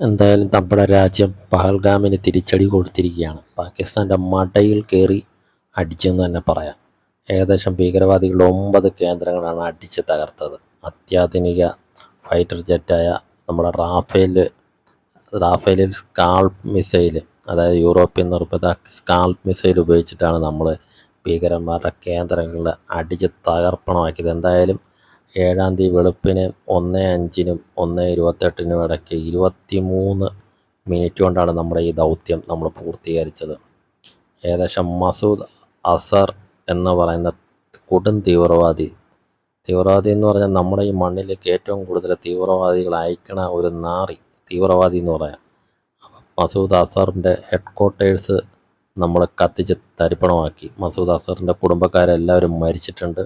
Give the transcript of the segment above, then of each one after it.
എന്തായാലും നമ്മുടെ രാജ്യം പഹൽഗാമിന് തിരിച്ചടി കൊടുത്തിരിക്കുകയാണ്. പാകിസ്ഥാൻ്റെ മടയിൽ കയറി അടിച്ചെന്ന് തന്നെ പറയാം. ഏകദേശം ഭീകരവാദികളുടെ 9 കേന്ദ്രങ്ങളാണ് അടിച്ച് തകർത്തത്. അത്യാധുനിക ഫൈറ്റർ ജെറ്റായ നമ്മുടെ റാഫേലിൽ സ്കാൾപ്പ് മിസൈൽ, അതായത് യൂറോപ്യൻ നിർമ്മിത സ്കാൾപ്പ് മിസൈൽ ഉപയോഗിച്ചിട്ടാണ് നമ്മൾ ഭീകരന്മാരുടെ കേന്ദ്രങ്ങളിൽ അടിച്ച് തകർപ്പണമാക്കിയത്. എന്തായാലും 7-ാം തീയതി വെളുപ്പിന് 1:05-നും 1:28-നും ഇടയ്ക്ക് 23 മിനിറ്റ് കൊണ്ടാണ് നമ്മുടെ ഈ ദൗത്യം നമ്മൾ പൂർത്തീകരിച്ചത്. ഏകദേശം മസൂദ് അസർ എന്ന് പറയുന്ന കൊടും തീവ്രവാദി എന്ന് പറഞ്ഞാൽ നമ്മുടെ ഈ മണ്ണിലേക്ക് ഏറ്റവും കൂടുതൽ തീവ്രവാദികൾ അയക്കണ ഒരു തീവ്രവാദി എന്ന് പറയാം. മസൂദ് അസറിൻ്റെ ഹെഡ് ക്വാർട്ടേഴ്സ് നമ്മൾ കത്തിച്ച് തരിപ്പണമാക്കി. മസൂദ് അസറിൻ്റെ കുടുംബക്കാരെല്ലാവരും മരിച്ചിട്ടുണ്ട്.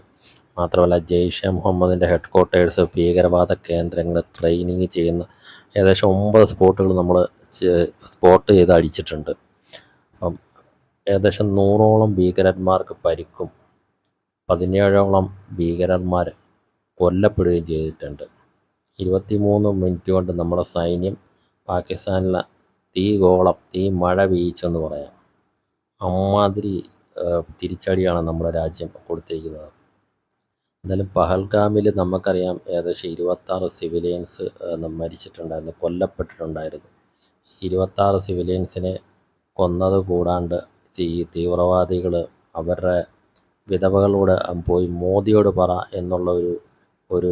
മാത്രമല്ല ജെയ്ഷെ മുഹമ്മദിൻ്റെ ഹെഡ് ക്വാർട്ടേഴ്സ്, ഭീകരവാദ കേന്ദ്രങ്ങൾ, ട്രെയിനിങ് ചെയ്യുന്ന ഏകദേശം 9 സ്പോട്ടുകൾ നമ്മൾ സ്പോട്ട് ചെയ്ത് അടിച്ചിട്ടുണ്ട്. അപ്പം ഏകദേശം 100ഓളം ഭീകരന്മാർക്ക് പരിക്കും 17ഓളം ഭീകരന്മാർ കൊല്ലപ്പെടുകയും ചെയ്തിട്ടുണ്ട്. 23 മിനിറ്റ് കൊണ്ട് നമ്മുടെ സൈന്യം പാകിസ്ഥാനിലെ തീ മഴ വീഴ്ചെന്ന് പറയാം. അമ്മാതിരി തിരിച്ചടിയാണ് നമ്മുടെ രാജ്യം കൊടുത്തിരിക്കുന്നത്. എന്തായാലും പഹൽഗാമിൽ നമുക്കറിയാം ഏകദേശം 26 സിവിലിയൻസ് മരിച്ചിട്ടുണ്ടായിരുന്നു, കൊല്ലപ്പെട്ടിട്ടുണ്ടായിരുന്നു. 26 സിവിലിയൻസിനെ കൊന്നത് കൂടാണ്ട് ഈ തീവ്രവാദികൾ അവരുടെ വിധവകളോട് പോയി മോദിയോട് പറ എന്നുള്ള ഒരു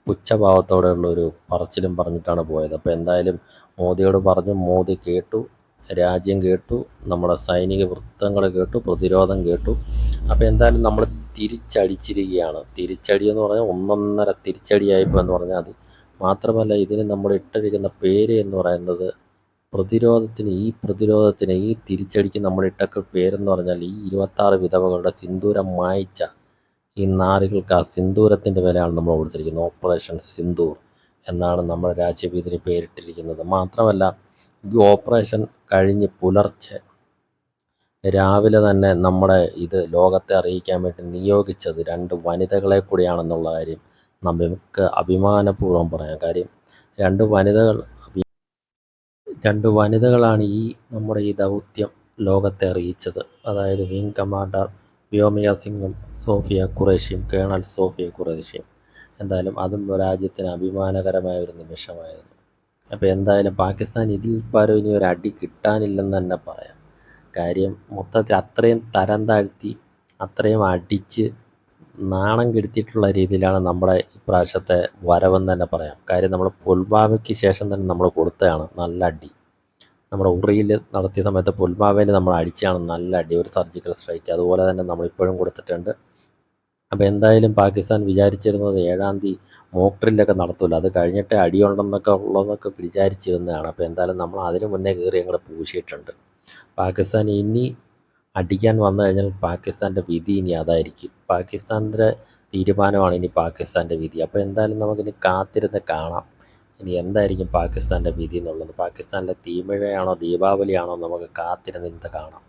പുച്ഛഭാവത്തോടെയുള്ളൊരു പറച്ചിലും പറഞ്ഞിട്ടാണ് പോയത്. അപ്പോൾ എന്തായാലും മോദിയോട് പറഞ്ഞു, മോദി കേട്ടു, രാജ്യം കേട്ടു, നമ്മുടെ സൈനിക വൃത്തങ്ങൾ കേട്ടു, പ്രതിരോധം കേട്ടു. അപ്പോൾ എന്തായാലും നമ്മൾ തിരിച്ചടിച്ചിരിക്കുകയാണ്. തിരിച്ചടി എന്ന് പറഞ്ഞാൽ ഒന്നൊന്നര തിരിച്ചടിയായിപ്പോൾ എന്ന് പറഞ്ഞാൽ മതി. മാത്രമല്ല ഇതിന് നമ്മൾ ഇട്ടിരിക്കുന്ന പേര് എന്ന് പറയുന്നത് പ്രതിരോധത്തിന് ഈ തിരിച്ചടിക്ക് നമ്മൾ ഇട്ട പേരെന്ന് പറഞ്ഞാൽ ഈ 26 വിധവകളുടെ സിന്ദൂരം മായ്ച്ച ഈ നാറികൾക്ക് ആ സിന്ദൂരത്തിൻ്റെ വിലയാണ് നമ്മൾ കൊടുത്തിരിക്കുന്നത്. ഓപ്പറേഷൻ സിന്ദൂർ എന്നാണ് നമ്മുടെ രാജ്യം ഇതിന് പേരിട്ടിരിക്കുന്നത്. മാത്രമല്ല ഈ ഓപ്പറേഷൻ കഴിഞ്ഞ് പുലർച്ചെ രാവിലെ തന്നെ നമ്മുടെ ഇത് ലോകത്തെ അറിയിക്കാൻ വേണ്ടി നിയോഗിച്ചത് 2 വനിതകളെ കൂടിയാണെന്നുള്ള കാര്യം നമുക്ക് അഭിമാനപൂർവ്വം പറയാം. കാര്യം 2 വനിതകളാണ് നമ്മുടെ ഈ ദൗത്യം ലോകത്തെ അറിയിച്ചത്. അതായത് വിംഗ് കമാൻഡർ വ്യോമിക സിംഗും കേണൽ സോഫിയ ഖുറേഷിയും. എന്തായാലും അതും രാജ്യത്തിന് അഭിമാനകരമായ ഒരു നിമിഷമായിരുന്നു. അപ്പോൾ എന്തായാലും പാകിസ്ഥാൻ ഇതിൽ പരം ഇനി ഒരു അടി കിട്ടാനില്ലെന്ന് തന്നെ പറയാം. കാര്യം മൊത്തത്തിൽ അത്രയും തരം താഴ്ത്തി, അത്രയും അടിച്ച് നാണം കെടുത്തിയിട്ടുള്ള രീതിയിലാണ് നമ്മുടെ ഇപ്രാവശ്യത്തെ വരവെന്ന് തന്നെ പറയാം. കാര്യം നമ്മൾ പുൽവാമയ്ക്ക് ശേഷം തന്നെ നമ്മൾ കൊടുത്തതാണ് നല്ല അടി. നമ്മുടെ ഉറിയിൽ നടത്തിയ സമയത്ത് പുൽവാമയിൽ നമ്മൾ അടിച്ചാണ് നല്ല അടി, ഒരു സർജിക്കൽ സ്ട്രൈക്ക്. അതുപോലെ തന്നെ നമ്മളിപ്പോഴും കൊടുത്തിട്ടുണ്ട്. അപ്പോൾ എന്തായാലും പാകിസ്ഥാൻ വിചാരിച്ചിരുന്നത് 7-ാം തീയതി മോക്ക് ഡ്രില്ലൊക്കെ നടത്തില്ല, അത് കഴിഞ്ഞിട്ടേ ഉള്ളതെന്നൊക്കെ വിചാരിച്ചിരുന്നതാണ്. അപ്പോൾ എന്തായാലും നമ്മൾ അതിന് മുന്നേ കയറി ഞങ്ങൾ പൂശിയിട്ടുണ്ട്. പാകിസ്ഥാൻ ഇനി അടിക്കാൻ വന്നു കഴിഞ്ഞാൽ പാകിസ്ഥാൻ്റെ വിധി ഇനി അതായിരിക്കും. പാകിസ്ഥാൻ്റെ തീരുമാനമാണ് ഇനി പാകിസ്ഥാൻ്റെ വിധി. അപ്പോൾ എന്തായാലും നമുക്കിനി കാത്തിരുന്ന് കാണാം ഇനി എന്തായിരിക്കും പാകിസ്ഥാൻ്റെ വിധി എന്നുള്ളത്. പാകിസ്ഥാനിലെ തീമഴയാണോ ദീപാവലിയാണോ നമുക്ക് കാത്തിരുന്ന് കാണാം.